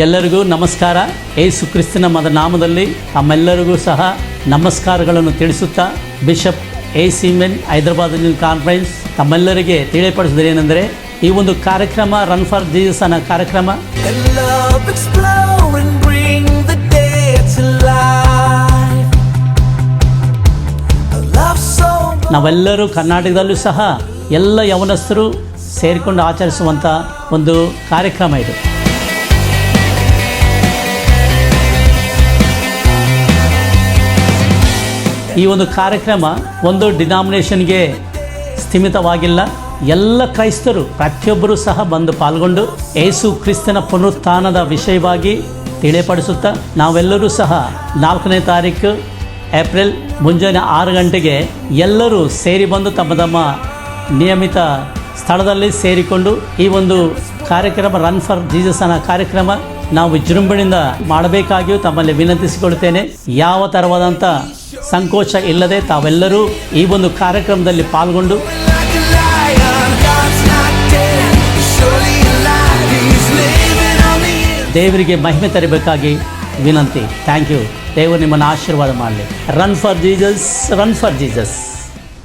ಎಲ್ಲರಿಗೂ ನಮಸ್ಕಾರ. ಯೇಸು ಕ್ರಿಸ್ತನ ನಾಮದಲ್ಲಿ ತಮ್ಮೆಲ್ಲರಿಗೂ ಸಹ ನಮಸ್ಕಾರಗಳನ್ನು ತಿಳಿಸುತ್ತಾ ಬಿಷಪ್ ಎ ಸಿಮೆನ್ ಹೈದರಾಬಾದ್ ಕಾನ್ಫರೆನ್ಸ್ ತಮ್ಮೆಲ್ಲರಿಗೆ ತಿಳಿಯಪಡಿಸಿದರೆ ಏನೆಂದರೆ, ಈ ಒಂದು ಕಾರ್ಯಕ್ರಮ ರನ್ ಫಾರ್ ಜೀಸಸ್ ಅನ್ನೋ ಕಾರ್ಯಕ್ರಮ ನಾವೆಲ್ಲರೂ ಕರ್ನಾಟಕದಲ್ಲೂ ಸಹ ಎಲ್ಲ ಯವನಸ್ಥರು ಸೇರಿಕೊಂಡು ಆಚರಿಸುವಂಥ ಒಂದು ಕಾರ್ಯಕ್ರಮ ಇದು. ಈ ಒಂದು ಕಾರ್ಯಕ್ರಮ ಒಂದು ಡಿನಾಮಿನೇಷನ್ಗೆ ಸ್ಥಿಮಿತವಾಗಿಲ್ಲ. ಎಲ್ಲ ಕ್ರೈಸ್ತರು ಪ್ರತಿಯೊಬ್ಬರೂ ಸಹ ಬಂದು ಪಾಲ್ಗೊಂಡು ಯೇಸು ಕ್ರಿಸ್ತನ ಪುನರುತ್ಥಾನದ ವಿಷಯವಾಗಿ ತಿಳಿಯಪಡಿಸುತ್ತಾ ನಾವೆಲ್ಲರೂ ಸಹ 4ನೇ ತಾರೀಕು ಏಪ್ರಿಲ್ ಮುಂಜಾನೆ 6 ಗಂಟೆಗೆ ಎಲ್ಲರೂ ಸೇರಿ ಬಂದು ತಮ್ಮ ತಮ್ಮ ನಿಯಮಿತ ಸ್ಥಳದಲ್ಲಿ ಸೇರಿಕೊಂಡು ಈ ಒಂದು ಕಾರ್ಯಕ್ರಮ ರನ್ ಫಾರ್ ಜೀಸಸ್ ಅನ್ನೋ ಕಾರ್ಯಕ್ರಮ ನಾವು ವಿಜೃಂಭಣೆಯಿಂದ ಮಾಡಬೇಕಾಗಿಯೂ ತಮ್ಮಲ್ಲಿ ವಿನಂತಿಸಿಕೊಳ್ತೇನೆ. ಯಾವ ಥರವಾದಂಥ ಸಂಕೋಚ ಇಲ್ಲದೆ ತಾವೆಲ್ಲರೂ ಈ ಒಂದು ಕಾರ್ಯಕ್ರಮದಲ್ಲಿ ಪಾಲ್ಗೊಂಡು ದೇವರಿಗೆ ಮಹಿಮೆ ತರಬೇಕಾಗಿ ವಿನಂತಿ. Thank you. ದೇವರು ನಿಮ್ಮನ್ನು ಆಶೀರ್ವಾದ ಮಾಡಲಿ. Run for Jesus, run for Jesus.